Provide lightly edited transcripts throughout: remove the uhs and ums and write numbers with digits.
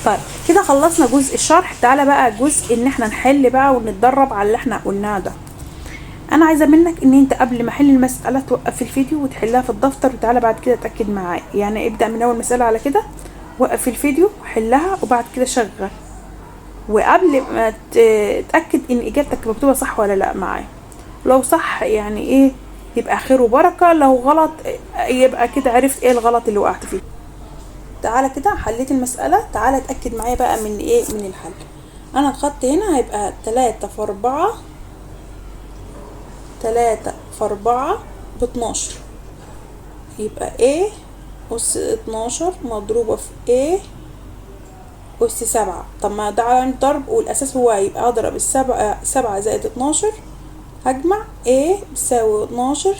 طيب كده خلصنا جزء الشرح. تعالى بقى جزء ان احنا نحل بقى ونتدرب على اللي احنا قلناه ده. انا عايزه منك ان انت قبل ما احل المساله توقف الفيديو وتحلها في الدفتر، وتعالى بعد كده اتاكد معايا. يعني ابدا من اول مساله على كده، وقف الفيديو وحلها وبعد كده شغل، وقبل ما تتاكد ان اجابتك مكتوبه صح ولا لا معايا. لو صح يعني ايه يبقى خير وبركه، لو غلط يبقى كده عرفت ايه الغلط اللي وقعت فيه. تعالى كده حليت المسألة، تعالى اتأكد معايا بقى من ايه، من الحل. انا الخط هنا هيبقى 3 في 4، 3 في 4 ب12، يبقى A أس 12 مضروبة في A أس 7. طب ما ده عن ضرب والأساس هو يبقى أضرب 7 زائد 12، هجمع A بتساوي 12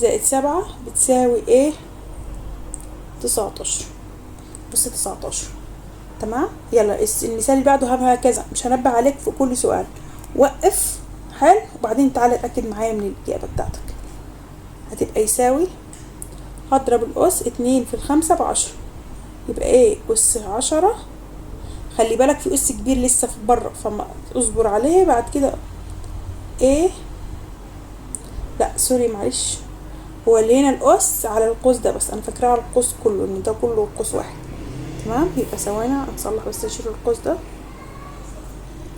زائد 7 بتساوي A 19. بص 19 تمام. يلا المثال اللي بعده هكذا، مش هنبه عليك في كل سؤال. وقف حل وبعدين تعالى اتأكد معايا من الإجابة بتاعتك. هتبقى يساوي، هضرب الأس 2 في 5 ب10، يبقى ايه أس 10. خلي بالك في أس كبير لسه في بره فما اصبر عليه بعد كده. ايه لا سوري معلش، هو اللي هنا الأس على القوس ده بس، أنا فاكراه على القوس كله إن ده كله قوس واحد. تمام. يبقى ثواني هنصلح بس نشيل القوس ده.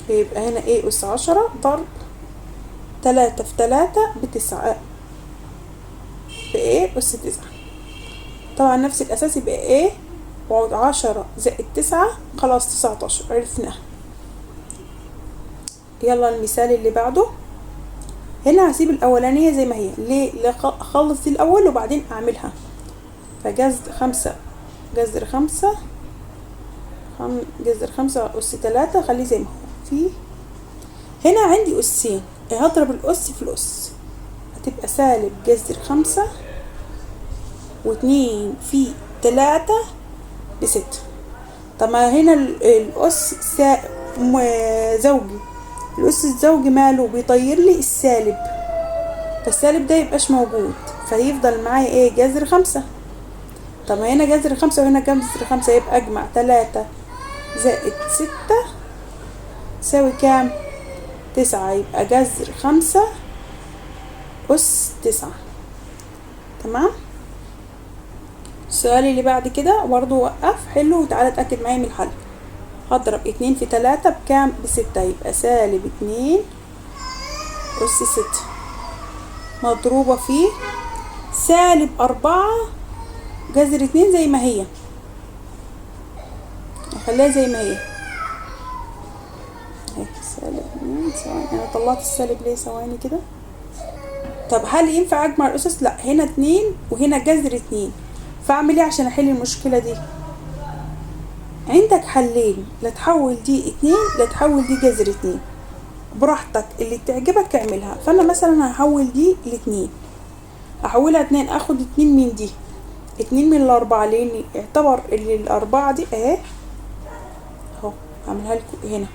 يبقى هنا ايه أس 10 ضرب 3 في 3 ب9 بايه أس 9. طبعا نفس الأساس يبقى ايه وعود 10 زائد 9 خلاص 19 عرفناها. يلا المثال اللي بعده. هنا هسيب الأولانية زي ما هي. ليه؟ أخلص دي الأول وبعدين أعملها. فجذر 5 جذر 5 جذر 5 أس 3 خليه زي ما هو. في هنا عندي أسين، هضرب الأس في الأس، هتبقى سالب جذر 5 و2 في 3 ب6. طب ما هنا الأس زوجي، الأس الزوجي ماله بيطير لي السالب، فالسالب ده يبقاش موجود، فيفضل معايا ايه جذر 5. طب ما هنا جذر 5 وهنا جذر 5، يبقى اجمع 3 زائد 6 تساوي كام؟ 9. يبقى جذر 5 أس 9. تمام. السؤال اللي بعد كده برضو وقف حله وتعالى اتأكد معايا من الحل. هضرب 2 في 3 بكام؟ ب6، يبقى سالب 2 أس 6 مضروبة في سالب 4 جذر 2 زي ما هي، نخليها زي ما هي اهي سالب 2. ثواني انا طلعت السالب ليه، ثواني كده. طب هل ينفع اجمع الاسس؟ لا، هنا 2 وهنا جذر 2، فاعمل ايه عشان احل المشكلة دي؟ عندك حلين، لا تحول دي 2 لا تحول دي جذر 2، براحتك اللي تعجبك اعملها. فانا مثلا هحول دي ل2، احولها 2 اخد 2 من دي، 2 من ال4 لان يعتبر اللي ال4 دي اهي اهو. هعملها لكم هنا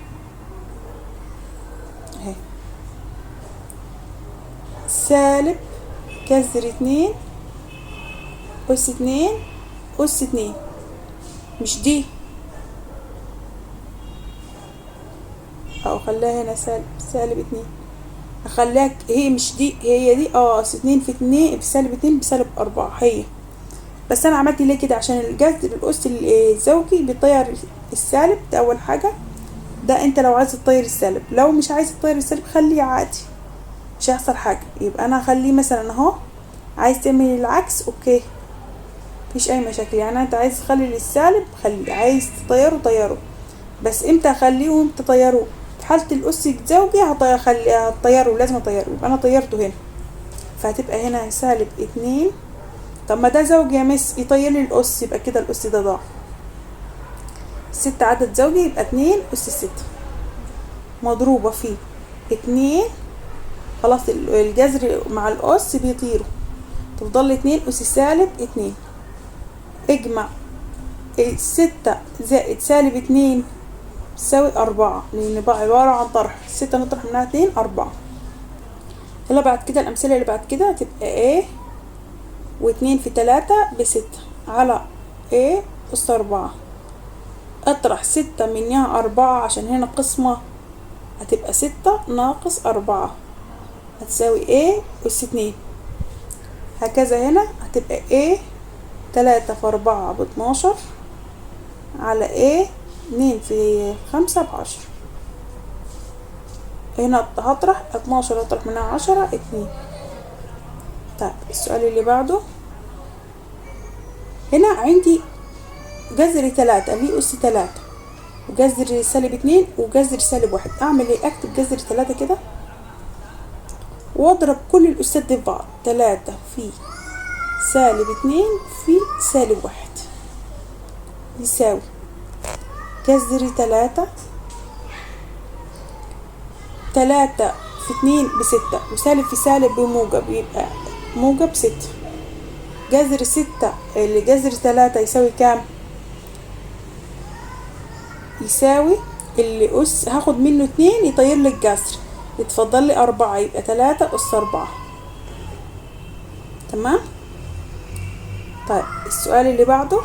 اهي سالب جذر 2 أس 2 أس 2، مش دي او خليها هنا سالب 2، اخليها هي مش دي، هي دي 2 في 2 بسالب 2 بسالب 4 هي. بس انا عملت ليه كده؟ عشان الجذر الأس الزوجي بيطير السالب، ده اول حاجة. ده انت لو عايز تطير السالب، لو مش عايز تطير السالب خليه عادي مش هيحصل حاجة. يبقى انا هخليه مثلا اهو. عايز تعمل العكس اوكي مفيش اي مشاكل، يعني انت عايز تخلي السالب خليه، عايز تطيره طيره، بس امتى اخليه وامتى تطيره؟ في حالة الأس الزوجي هطيره، لازم اطيره، يبقى انا طيرته هنا، فهتبقى هنا سالب 2. طب ما ده زوجي يا مس يطير لي الأس، يبقى كده الأس ده ضاع. 6 عدد زوجي يبقى 2 أس 6 مضروبة في 2. خلاص الجذر مع الأس بيطيروا، تفضل 2 أس سالب 2. اجمع 6 زائد سالب 2 تساوي 4، لأن بقى عبارة عن طرح. 6 نطرح منها 2 4. يلا بعد كده الأمثلة اللي بعد كده هتبقى ايه و2 في 3 ب6 على ايه أس 4. اطرح 6 منها 4 عشان هنا قسمة، هتبقى 6 ناقص 4 هتساوي A أس 2. هكذا هنا هتبقى A 3 في 4 ب12 على A 2 في 5 ب10. هنا هطرح 12 هطرح منها 10 2. طيب السؤال اللي بعده، هنا عندي جذر 3 ليه أس 3 وجذر سالب 2 وجذر سالب 1. أعمل إيه؟ أكتب جذر 3 كده وأضرب كل الأسات دي في بعض. 3 في سالب 2 في سالب 1 يساوي جذر 3 في 2 ب6 وسالب في سالب بموجب يبقى موجب 6. جذر 6 اللي جذر 3 يساوي كام؟ يساوي اللي أس هاخد منه 2 يطير لي الجذر يتفضل لي 4 يبقى 3 أس 4. تمام. طيب السؤال اللي بعده،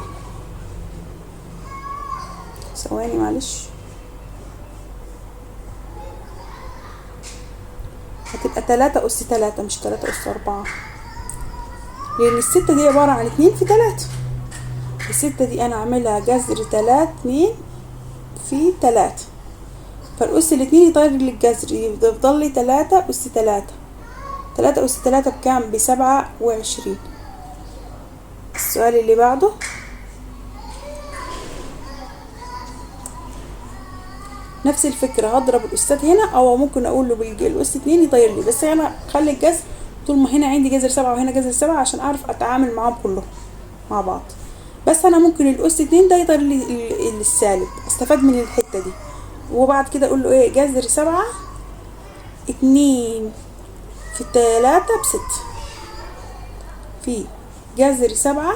ثواني معلش، هتبقى 3 أس 3 مش 3 أس 4 لأن الستة دي عبارة عن 2 في 3. الستة دي أنا أعملها جذر 3 2 في 3 فالأس الاتنين يطير لي الجذر يفضل لي 3 أس 3. 3 أس 3 بكام؟ ب27. السؤال اللي بعده، نفس الفكرة هضرب الأسات هنا أو ممكن أقول له بالأس 2 يطير لي، بس أنا خلي الجذر طول ما هنا عندي جذر 7 وهنا جذر 7 عشان أعرف أتعامل معاهم كلهم مع بعض. بس أنا ممكن الأس 2 ده يطير لي السالب استفاد من الحتة دي. وبعد كده أقول له إيه؟ جذر 7 2 في 3 ب6 في جذر 7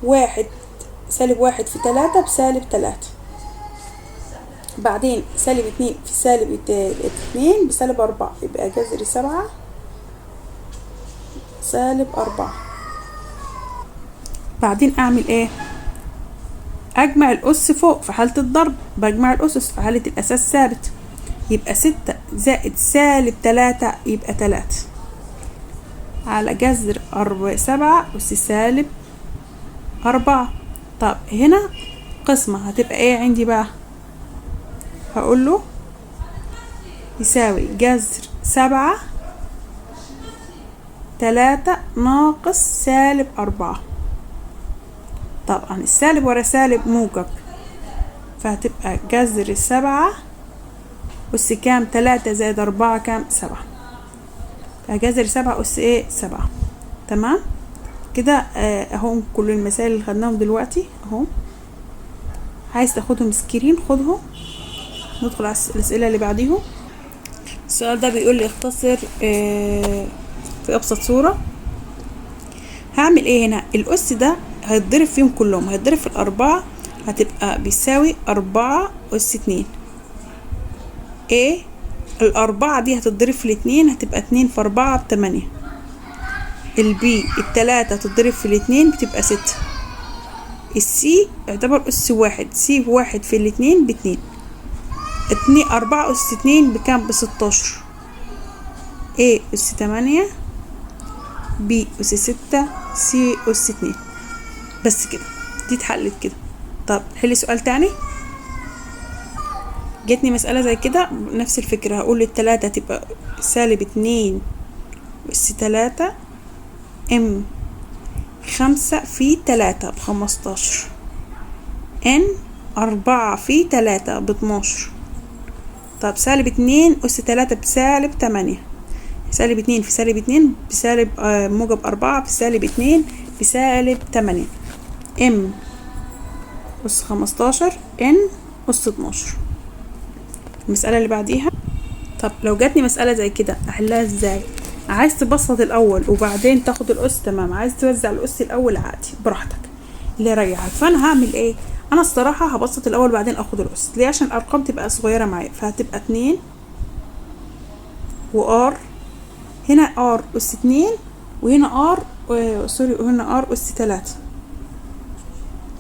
1 سالب 1 في 3 بسالب 3. بعدين سالب 2 في سالب 2 بسالب 4 يبقى جذر 7 سالب 4. بعدين أعمل إيه؟ أجمع الأس فوق في حالة الضرب، بجمع الأسس في حالة الأساس ثابت يبقى 6 زائد سالب 3 يبقى 3 على جذر 7 أس سالب 4. طب هنا قسمة هتبقى ايه عندي بقى؟ هقول له يساوي جذر 7 3 ناقص سالب 4. طبعا السالب ورا سالب موجب فهتبقى جذر 7 أس كام؟ 3 زائد 4 كام؟ 7. فجذر 7 أس ايه؟ 7. تمام كده. اهو كل المسائل اللي خدناهم دلوقتي اهو. عايز تاخدهم سكرين خدهم. ندخل على الاسئله اللي بعديهم. السؤال ده بيقول لي اختصر في ابسط صوره. هعمل ايه هنا؟ الاس ده هيتضرب فيهم كلهم، هيتضرب في الاربعه هتبقى بيساوي 4 أس 2. ايه الاربعه دي هتتضرب في الاتنين هتبقى 2 في 4 ب8. البي التلاتة تتضرب في الاتنين بتبقى 6. السي يعتبر أس 1. سي 1 في الاتنين ب2. 4 أس 2 بكام؟ ب16. A أس 8 B أس 6 C أس 2. بس كده دي اتحلت كده. طب حلي سؤال تاني. جتني مسألة زي كده نفس الفكرة. هقول التلاتة تبقى سالب 2 أس 3 ام 5 في 3 ب15 n 4 في 3 ب12. طب سالب 2 أس 3 بسالب 8. سالب 2 في سالب 2 بسالب موجب 4 في سالب 2 بسالب 8 ام أس 15 n أس 12. المسألة اللي بعديها. طب لو جاتني مسألة زي كده أحلها ازاي؟ عايز تبسط الاول وبعدين تاخد الاس تمام، عايز توزع الاس الاول عادي براحتك اللي يريحك. فانا هعمل ايه؟ انا الصراحه هبسط الاول بعدين اخد الاس. ليه؟ عشان الارقام تبقى صغيره معايا. فهتبقى 2 وار هنا ار اس 2 وهنا ار سوري وهنا ار اس 3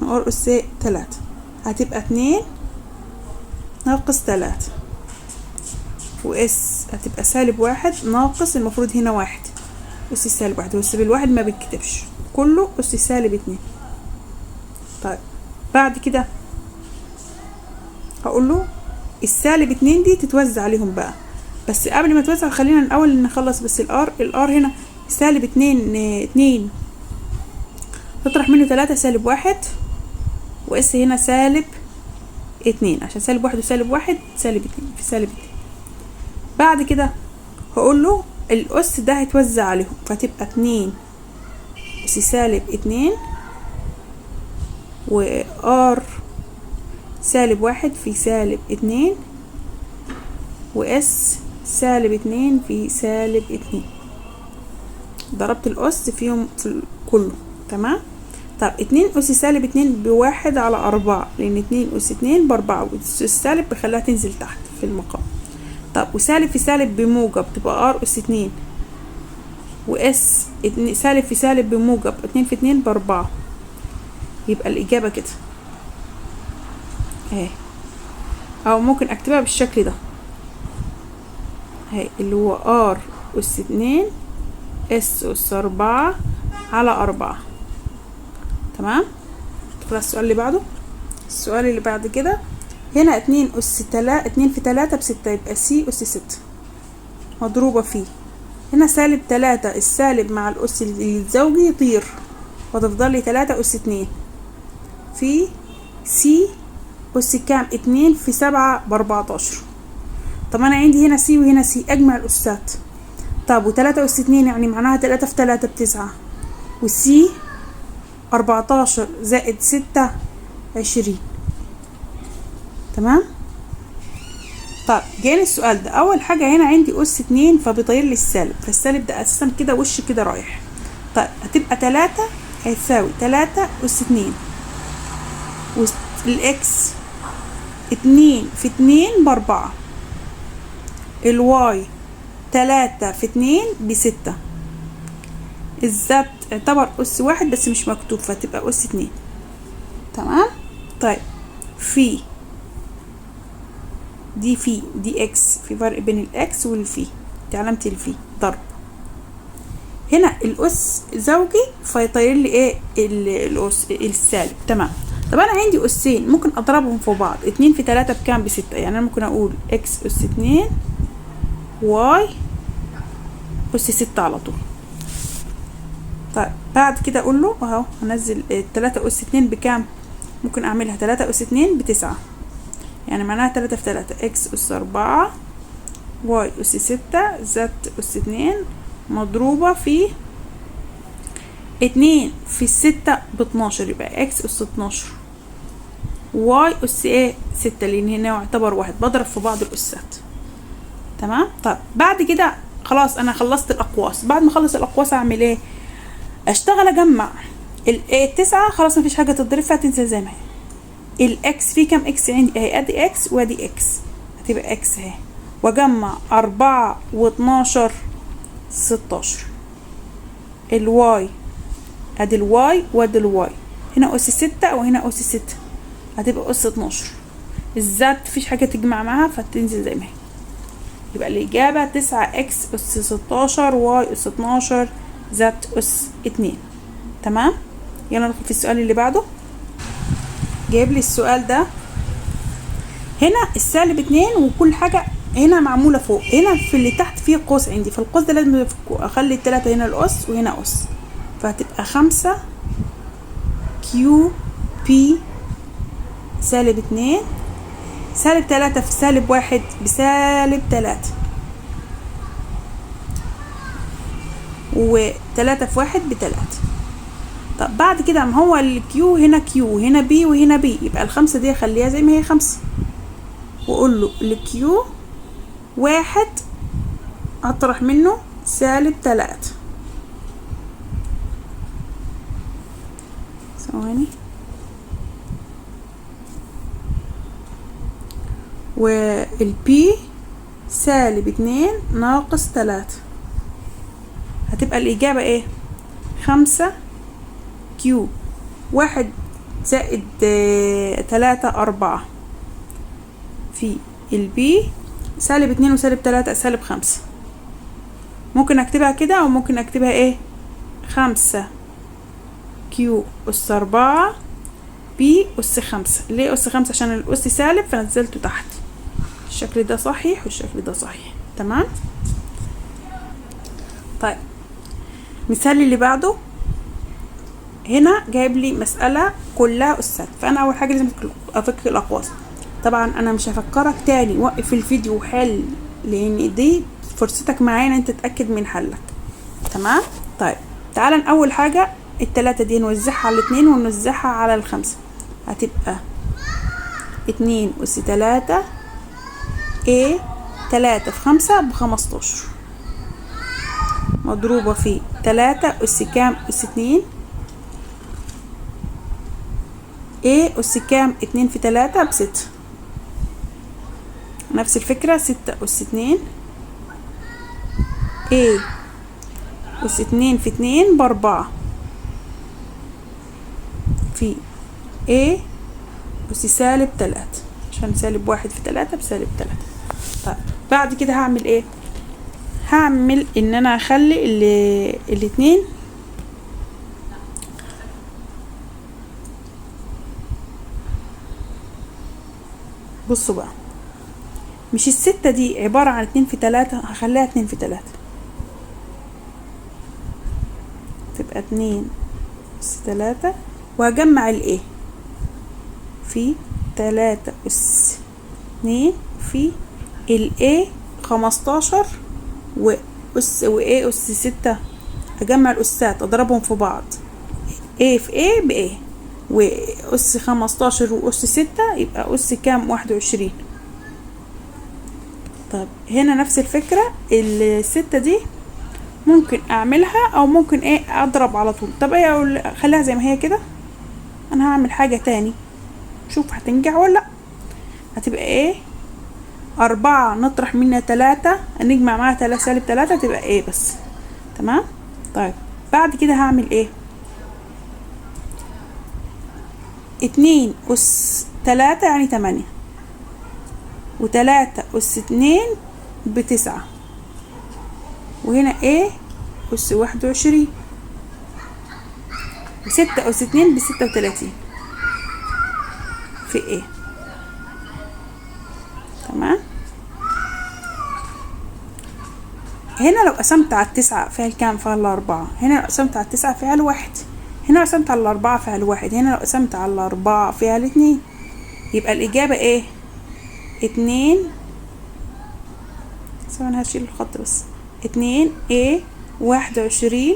ار اس 3 هتبقى 2 ناقص 3 واس هتبقى -1 ناقص المفروض هنا 1 اس -1 بس بالواحد ما بيتكتبش كله اس -2. طيب بعد كده هقول له -2 دي تتوزع عليهم بقى، بس قبل ما توزع خلينا الاول نخلص بس الار هنا -2 تطرح منه 3 -1 واس هنا -2 عشان -1 و-1 -2 في -2. بعد كده هقول له الاس ده هيتوزع عليهم فتبقى 2 اس -2 وار -1 في -2 واس -2 في -2. ضربت الاس فيهم في كله تمام. طب 2 اس -2 ب1 على 4 لان 2 اس 2 ب4 والسالب بخليها تنزل تحت في المقام. طب وسالب في سالب بموجب تبقى ار اس 2 واس سالب في سالب بموجب 2 في 2 ب4. يبقى الإجابة كده اهي، أو ممكن أكتبها بالشكل ده اهي اللي هو ار اس 2 اس اس 4 على 4. تمام. ندخل على السؤال اللي بعده. السؤال اللي بعد كده هنا 2 اس 3 2 في 3 ب6 يبقى سي اس 6 مضروبة فيه هنا -3 السالب مع الأس الزوجي يطير وتفضل لي 3 أس 2 في سي أس كام 2 في 7 ب14. طب أنا عندي هنا سي وهنا سي أجمع الأسات. طب و3 أس 2 يعني معناها 3 في 3 ب9 والسي 14 زائد 6 20. تمام. طب جاني السؤال ده أول حاجة هنا عندي أس 2 فبيطير لي السالب فالسالب ده أساسا كده وش كده رايح. طيب هتبقى 3 هيساوي 3 أس 2 والإكس 2 في 2 ب4 الواي 3 في 2 ب6 الزد اعتبر أس 1 بس مش مكتوب فتبقى أس 2. تمام. طيب في دي اكس في فرق بين الاكس والفي دي علامة الفي ضرب. هنا الأس زوجي فيطير لي ايه الأس السالب. تمام. طب انا عندي أسين ممكن اضربهم في بعض 2 في 3 بكام ب6 يعني انا ممكن اقول اكس أس 2 واي أس 6 على طول. طيب بعد كده اقول له اهو هنزل 3 أس 2 بكام ممكن اعملها 3 أس 2 ب9 يعني معناها 3 في 3 اكس أس 4 واي أس 6 زد أس 2 مضروبة في 2 في 6 ب12 يبقى اكس أس 12 واي أس ايه 6 لان هنا يعتبر واحد بضرب في بعض الأسات. تمام. طب بعد كده خلاص انا خلصت الأقواس. بعد ما اخلص الأقواس اعمل ايه؟ اشتغل اجمع ال9 خلاص مفيش حاجة تتضرب فيها تنزل زي ما هي. الاكس في كام اكس عندي اهي ادي اكس وادي اكس هتبقى اكس اهي واجمع 4 و12 16. الواي ادي الواي وادي الواي هنا أس 6 وهنا أس 6 هتبقى أس 12. الزد مفيش حاجة تجمع معاها فتنزل زي ما هي. يبقى الإجابة 9 اكس أس 16 واي أس 12 زد أس 2. تمام. يلا ندخل في السؤال اللي بعده. جايب لي السؤال ده هنا السالب 2 وكل حاجة هنا معمولة فوق هنا في اللي تحت فيه قوس عندي فالقوس ده لازم اخلي التلاتة هنا الأس وهنا أس فهتبقى 5 كيو بي سالب 2 سالب 3 في سالب 1 بسالب 3 و3 في 1 ب3. طب بعد كده ما هو الكيو هنا كيو هنا بي وهنا بي يبقى ال5 دي اخليها زي ما هي 5 واقول له الكيو 1 اطرح منه سالب 3 ثواني والبي سالب 2 ناقص 3 هتبقى الإجابة ايه 5 كيو 1 زائد 3/4 في البي سالب 2 وسالب 3 سالب 5. ممكن اكتبها كده او ممكن اكتبها ايه 5 كيو أس 4 بي أس 5. ليه أس 5؟ عشان الأس سالب فنزلته تحت. الشكل ده صحيح والشكل ده صحيح. تمام. طيب مثال اللي بعده، هنا جايب لي مسألة كلها أسات، فأنا أول حاجة لازم أفك الأقواس. طبعا أنا مش هفكرك تاني، وقف الفيديو وحل، لأن دي فرصتك معايا إن أنت تتأكد من حلك. تمام. طيب تعالى أول حاجة التلاتة دي نوزعها على 2 ونوزعها على 5. هتبقى 2 أس 3 A 3 في 5 ب15 مضروبة في 3 أس كام أس 2 A أس كام 2 في 3 ب6. نفس الفكرة 6 أس 2 A أس 2 في 2 ب4 في A أس سالب 3 عشان سالب 1 في 3 بسالب 3. طيب بعد كده هعمل ايه؟ هعمل ان انا اخلي الاتنين بصوا بقى، مش الستة دي عبارة عن 2 في 3، هخليها 2 في 3 تبقى 2 أس 3 وهجمع الايه في 3 أس 2 في الايه 15 وأس وإيه أس 6. أجمع الأسات أضربهم في بعض، A في A ب A، وأس 15 وأس 6 يبقى أس كام 21. طب هنا نفس الفكرة، الستة دي ممكن أعملها أو ممكن إيه أضرب على طول. طب إيه خليها زي ما هي كده. أنا هعمل حاجة تاني شوف هتنجح ولا لأ. هتبقى إيه 4 نطرح منها 3 نجمع معاها 3 سالب 3 تبقى ايه بس. تمام. طيب بعد كده هعمل ايه 2 أس 3 يعني 8 و3 أس 2 ب9 وهنا ايه أس 21 و6 أس 2 ب36 في ايه. تمام. هنا لو قسمت على 9 فيها كام؟ فيها 4. هنا لو قسمت على 9 فيها 1. هنا لو قسمت على 4 فيها 1. هنا لو قسمت على 4 فيها 2. يبقى الإجابة ايه 2. ثواني هشيل الخط بس. 2 A 21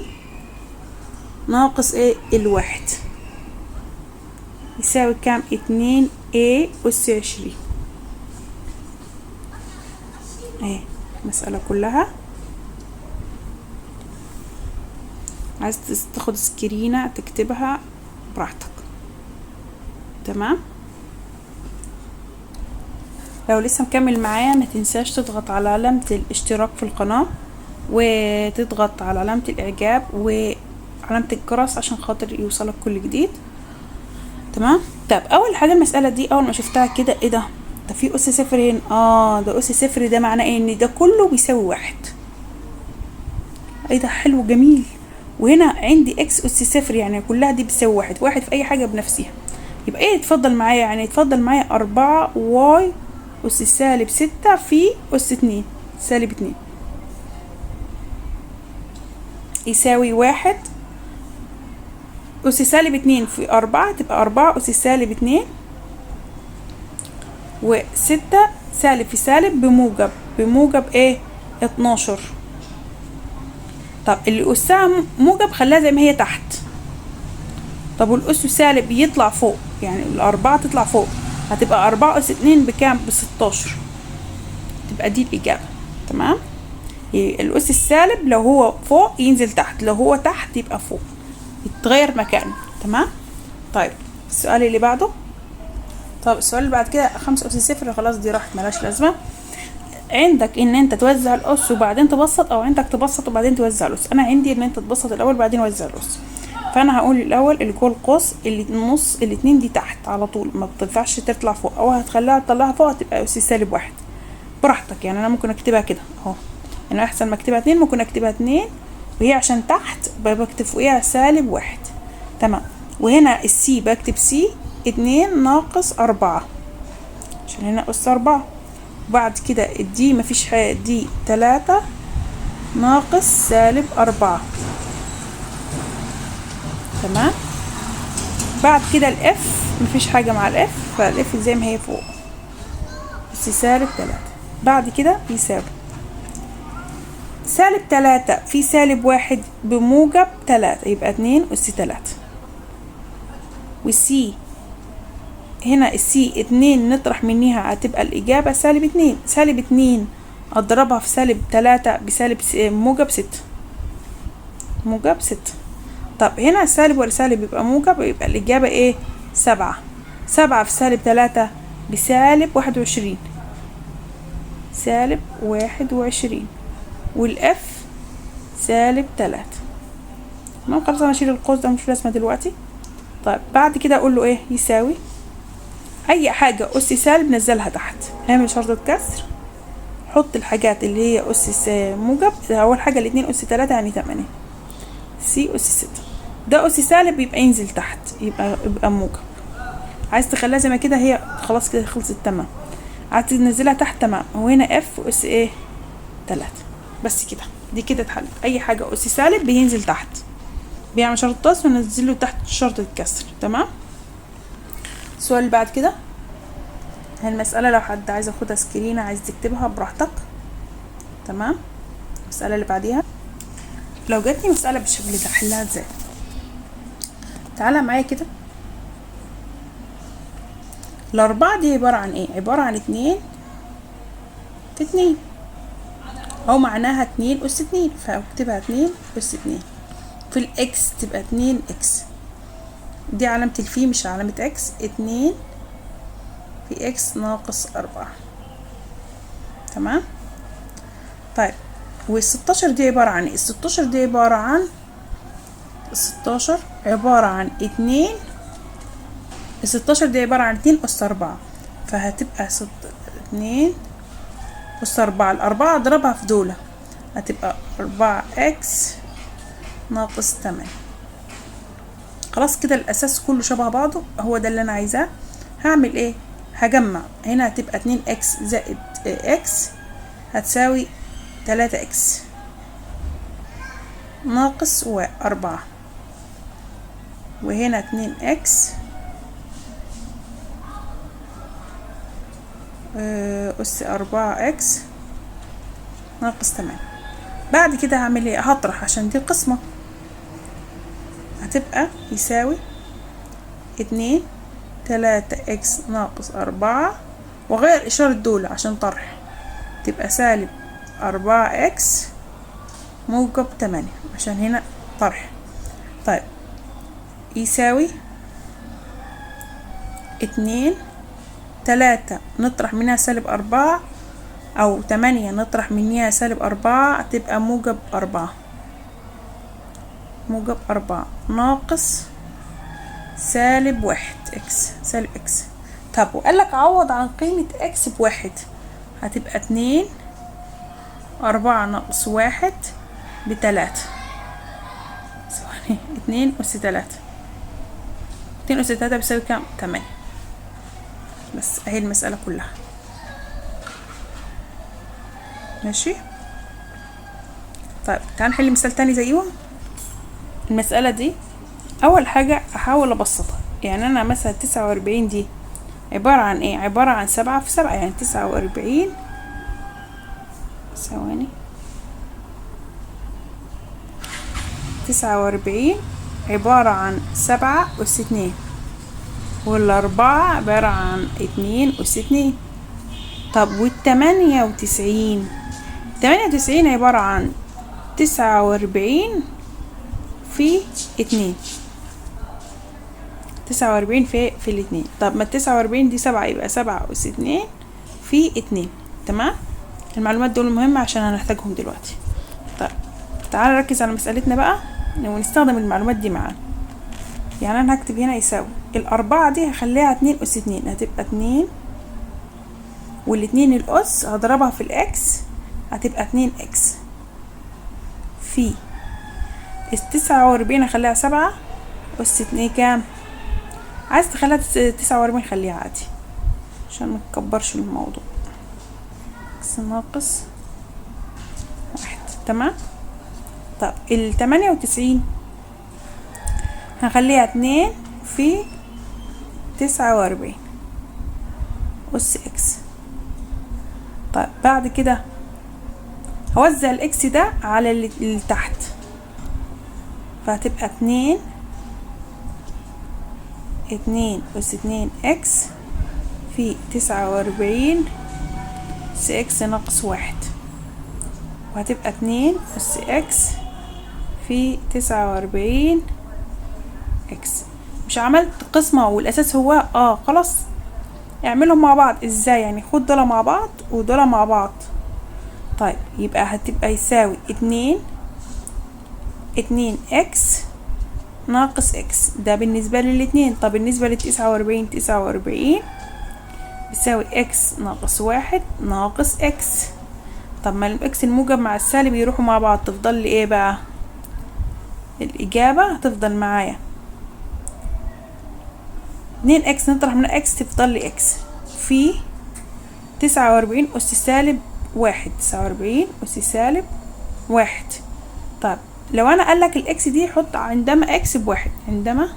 ناقص ايه الواحد يساوي كام 2 A أس 20. اهي المسألة كلها. عايز تاخد سكرينة تكتبها براحتك. تمام. لو لسه مكمل معايا ما تنساش تضغط على علامة الاشتراك في القناة وتضغط على علامة الاعجاب وعلامة الجرس عشان خاطر يوصلك كل جديد. تمام. طب اول حاجة المسألة دي اول ما شفتها كده ايه ده في أس 0 هنا. ده أس 0 ده معناه ايه ان ده كله بيساوي 1. ايه ده حلو جميل. وهنا عندي اكس أس 0 يعني كلها دي بتساوي 1. 1 في اي حاجة بنفسها. يبقى ايه يتفضل معايا؟ يعني يتفضل معايا 4 واي أس سالب 6 في أس 2 سالب 2 يساوي 1. أس سالب 2 في 4 تبقى 4 أس سالب 2 و6 سالب في سالب بموجب ايه 12. طب اللي أسها موجب خلاها زي ما هي تحت. طب والأس سالب يطلع فوق، يعني الأربعة تطلع فوق، هتبقى 4 أس 2 بكام ب16. تبقى دي الإجابة. تمام. الأس السالب لو هو فوق ينزل تحت، لو هو تحت يبقى فوق، يتغير مكانه. تمام. طيب السؤال اللي بعده. طب السؤال اللي بعد كده 5 أس 0 خلاص دي راحت ملاش لازمة. عندك ان انت توزع الأس وبعدين تبسط، او عندك تبسط وبعدين توزع الأس. انا عندي ان انت تبسط الاول بعدين توزع الأس. فانا هقول الاول اللي جوه القوس اللي النص الاتنين دي تحت على طول، ما بتنفعش تطلع فوق، او هتخليها تطلعها فوق هتبقى اس سالب واحد براحتك. يعني انا ممكن اكتبها كده اهو، انا احسن ما اكتبها اتنين ممكن اكتبها اتنين، وهي عشان تحت بكتب فوقيها سالب واحد. تمام. وهنا السي بكتب سي 2 ناقص 4 عشان هنا أس 4. وبعد كده الدي مفيش حاجة، دي 3 ناقص سالب 4. تمام. بعد كده الاف مفيش حاجة مع الاف، فالاف زي ما هي فوق بس سالب 3. بعد كده يساوي سالب 3 في سالب واحد بموجب 3 يبقى 2 أس 3. والسي هنا السي 2 نطرح منها هتبقى الإجابة سالب 2. سالب 2 أضربها في سالب 3 بسالب موجب 6. موجب 6. طب هنا سالب ولا سالب يبقى موجب، يبقى الإجابة ايه؟ 7. 7 في سالب 3 بسالب 21. سالب 21. والاف سالب 3. تمام. خلاص انا اشيل القوس ده مش لازمه دلوقتي. طيب بعد كده اقول له ايه؟ يساوي اي حاجه اس سالب نزلها تحت، اعمل شرطه كسر، حط الحاجات اللي هي اس موجب. اول حاجه الاتنين اس 3 يعني 8، سي اس 6. ده اس سالب يبقى ينزل تحت، يبقى موجب. عايز تخليها زي ما كده هي خلاص كده خلصت. تمام. عايز تنزلها تحت. تمام. وهنا اف اس ايه؟ 3. بس كده دي كده اتحلت. اي حاجه اس سالب بينزل تحت، بيعمل شرط قسم وننزل له تحت شرط الكسر. تمام. السؤال اللي بعد كده المساله لو حد عايز ياخدها سكرين عايز تكتبها براحتك. تمام. المساله اللي بعديها لو جاتني مساله بالشكل ده احلها ازاي؟ تعالى معايا كده. الاربعه دي عباره عن ايه؟ عباره عن 2 في 2 او معناها 2 اس 2، فاكتبها 2 اس 2. في الاكس تبقى 2 اكس، دي علامة الفي مش علامة اكس. 2 في اكس ناقص 4. تمام. طيب وال16 دي عبارة عن ايه؟ ال16 دي عبارة عن 16 عبارة عن 2. ال16 دي عبارة عن 2 اس 4، فهتبقى 2 أس 4. الأربعة اضربها في دولة هتبقى 4 اكس ناقص 8. خلاص كده الأساس كله شبه بعضه، هو ده اللي أنا عايزاه. هعمل ايه؟ هجمع. هنا هتبقى 2 اكس زائد اكس هتساوي 3 اكس ناقص 4. وهنا 2 اكس أس 4 اكس ناقص 8. بعد كده هعمل ايه؟ هطرح عشان دي قسمة، هتبقى يساوي 2 3 اكس ناقص 4 وغير إشارة دول عشان طرح، تبقى سالب 4 اكس موجب 8 عشان هنا طرح. طيب يساوي 2 3 نطرح منها سالب 4 أو 8 نطرح منها سالب 4 تبقى موجب 4. موجب 4 ناقص سالب 1 اكس. سالب اكس. طب وقالك عوض عن قيمة اكس ب1، هتبقى 2 4 ناقص 1 ب3. ثواني. 2 أس 3. 2 أس 3 بيساوي كام؟ 8. بس اهي المسألة كلها. ماشي. طيب تعال نحل مثال تاني زيهم. المسألة دي اول حاجة احاول ابسطها. يعني انا مثلا 49 دي عبارة عن ايه؟ عبارة عن 7 في 7 يعني 49. ثواني. 49 عبارة عن 7 أس 2 والأربعة عبارة عن 2 أس 2. طب وال98 98 عبارة عن 49 في 2. 49 في الاتنين. طب ما 49 دي 7 يبقى 7 أس 2 في 2. تمام. المعلومات دول مهمة عشان هنحتاجهم دلوقتي. طيب تعال نركز على مسألتنا بقى ونستخدم المعلومات دي معانا. يعني انا هكتب هنا يساوي الاربعة دي هخليها 2 اس 2، هتبقى 2 والاتنين الاس هضربها في الاكس هتبقى 2 اكس في 49 هخليها 7 اس 2 كام؟ عايز تخليها 49 خليها عادي عشان متكبرش الموضوع. اكس ناقص 1. تمام. طب 98 هخليها 2 في 49 اس اكس. طيب بعد كده هوزع الاكس ده على اللي تحت، فهتبقى 2 اس 2 اكس في 49 اس اكس ناقص 1، وهتبقى 2 اس اكس في 49 اكس. مش عملت قسمة والاساس هو خلاص اعملهم مع بعض. ازاي يعني؟ خد دول مع بعض ودول مع بعض. طيب يبقى هتبقى يساوي 2 اكس ناقص اكس، ده بالنسبة للاتنين. طب بالنسبة ل49 49 يساوي اكس ناقص 1 ناقص اكس. طب ما الاكس الموجب مع السالب يروحوا مع بعض، تفضل لي ايه بقى؟ الاجابة هتفضل معايا 2 اكس نطرح من اكس تفضل لي اكس في 49 اس سالب 1. 49 اس سالب 1. طب لو انا قالك الاكس دي حط عندما اكس بواحد، عندما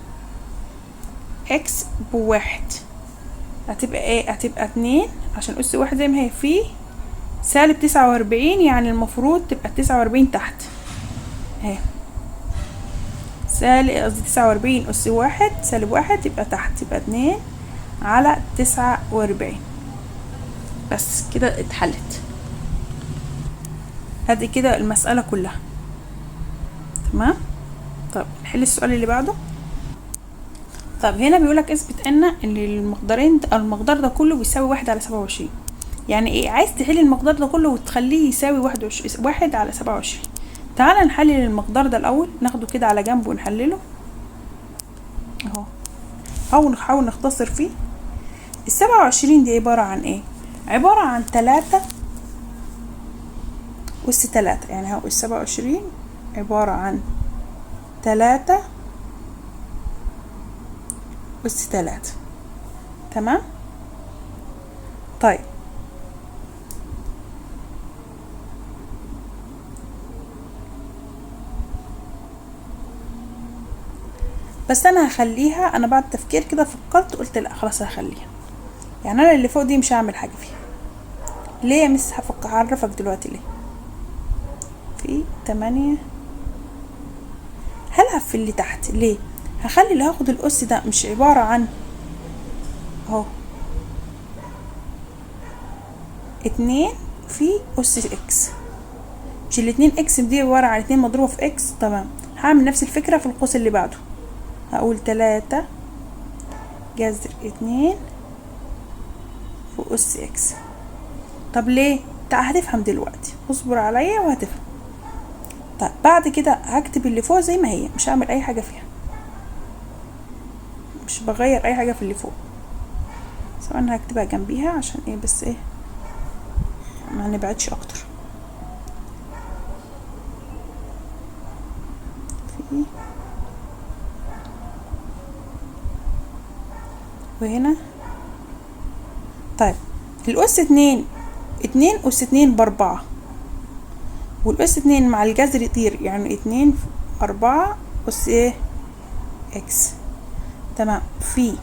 اكس بواحد هتبقى ايه؟ هتبقى 2 عشان اس واحد زي ما هي في سالب 49، يعني المفروض تبقى 49 تحت اهي. سالب قصدي 49 اس واحد سالب 1 يبقى تحت، يبقى 2 على 49. بس كده اتحلت. هذه كده المسألة كلها. تمام. طب نحل السؤال اللي بعده. طب هنا بيقولك اثبت ان المقدارين المقدار ده كله بيساوي 1 على 27. يعني ايه؟ عايز تحل المقدار ده كله وتخليه يساوي 1 على 27. تعال نحلل المقدار ده الاول، ناخده كده على جنب ونحلله اهو، او نحاول نختصر فيه. ال27 دي عبارة عن ايه؟ عبارة عن 3 أس 3، يعني هو 27 عبارة عن 3 أس 3. تمام. طيب بس انا هخليها، انا بعد تفكير كده فكرت قلت لا خلاص هخليها، يعني انا اللي فوق دي مش هعمل حاجة فيها. ليه يا مس؟ هعرفك دلوقتي ليه. في 8 هلعب في اللي تحت. ليه؟ هخلي اللي هاخد الأس ده مش عبارة عن اهو 2 في أس اكس، مش الاتنين اكس دي عبارة عن 2 مضروبة في اكس. تمام. هعمل نفس الفكرة في القوس اللي بعده، هقول 3 جذر 2 في أس اكس. طب ليه؟ هتفهم دلوقتي، اصبر عليا وهتفهم. طيب بعد كده هكتب اللي فوق زي ما هي، مش هعمل اي حاجة فيها، مش بغير اي حاجة في اللي فوق. سواء هكتبها جنبيها عشان ايه بس ايه ما نبعدش اكتر. في وهنا. طيب الأس 2 أس 2 ب4، والأس 2 مع الجذر يطير، يعني 2 في 4 أس ايه اكس. تمام. في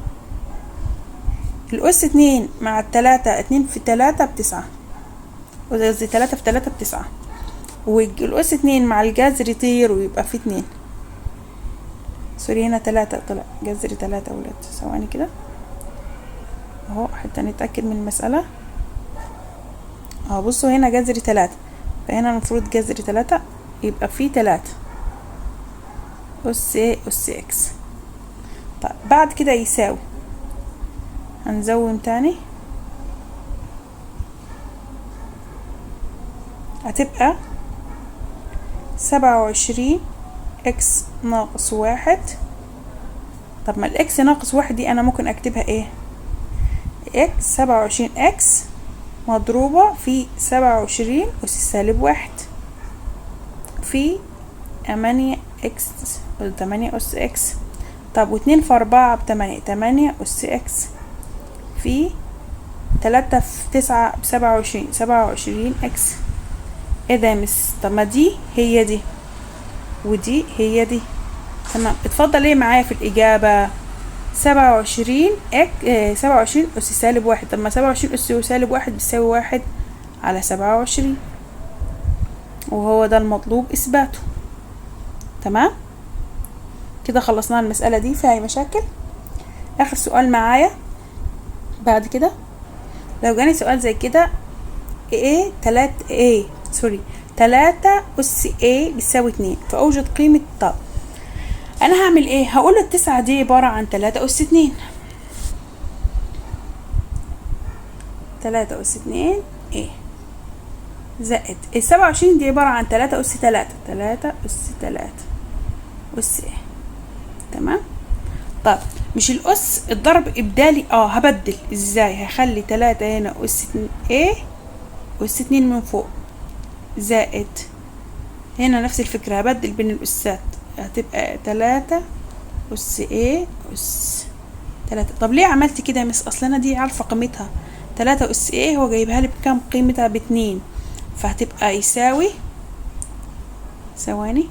الأس 2 مع 3، 2 في 3 ب9، قصدي 3 في 3 ب9، والأس 2 مع الجذر يطير ويبقى في 2. سوري هنا 3 طلع جذر 3 ولاد. ثواني كده اهو حتى نتأكد من المسألة. بصوا هنا جذر 3، فهنا المفروض جذر 3 يبقى في 3 أس اكس. طيب بعد كده يساوي، هنزوم تاني، هتبقى 27 اكس ناقص 1 طب ما الاكس ناقص واحد دي انا ممكن اكتبها ايه؟ اكس 27 اكس مضروبة في 27 أس سالب واحد في 8 اكس 8 أس اكس. طب واتنين في 4 ب8، 8 أس اكس في 3 في 9 ب27، 27 اكس. ايه ده يا مس؟ طب ما دي هي دي ودي هي دي. تمام، اتفضل ايه معايا في الإجابة؟ 27 27 أس سالب واحد. طب ما 27 أس سالب واحد بتساوي واحد على 27، وهو ده المطلوب إثباته. تمام كده خلصنا المسألة دي. فيها أي مشاكل؟ آخر سؤال معايا بعد كده، لو جاني سؤال زي كده تلاتة أس بتساوي 2 فأوجد قيمة. طب أنا هعمل ايه؟ هقول التسعة دي عبارة عن 3 أس 2، 3 أس 2 زائد 27 دي عبارة عن 3 أس 3، 3 أس 3 أس تمام. طب مش الأس الضرب إبدالي؟ هبدل ازاي؟ هخلي 3 هنا أس 2 أس 2 من فوق زائد هنا نفس الفكرة، هبدل بين الأسات هتبقى 3 أس أس 3. طب ليه عملت كده يا مس؟ أصل أنا دي عارفة قيمتها 3 أس هو جايبها لي بكام؟ قيمتها ب2، فهتبقى يساوي، ثواني،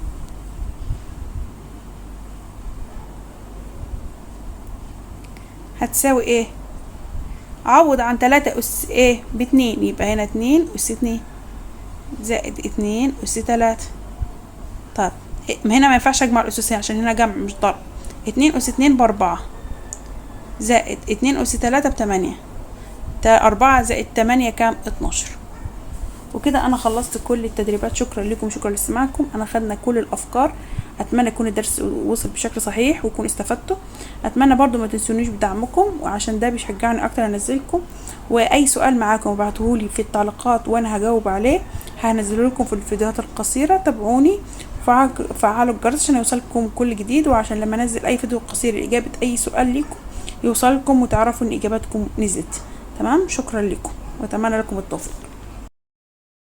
هتساوي ايه؟ عوض عن 3 أس ب2، يبقى هنا 2 أس 2 زائد 2 أس 3. طب هنا ما ينفعش اجمع الأساسين عشان هنا جمع مش ضرب. 2 أس 2 ب4 زائد 2 أس 3 ب8، 4 زائد 8 كام؟ 12. وكده انا خلصت كل التدريبات. شكرا لكم، شكرا لاستماعكم. انا خدنا كل الافكار. اتمنى يكون الدرس وصل بشكل صحيح ويكون استفدتوا. اتمنى برضو ما تنسونيش بدعمكم، وعشان ده بيشجعني اكتر انزلكم. واي سؤال معاكم ابعتوهولي في التعليقات وانا هجاوب عليه. هنزله لكم في الفيديوهات القصيره. تابعوني، فعلوا الجرس عشان يوصلكم كل جديد، وعشان لما انزل اي فيديو قصير اجابه اي سؤال ليكم يوصلكم وتعرفوا ان اجاباتكم نزلت. تمام، شكرا لكم واتمنى لكم التوفيق.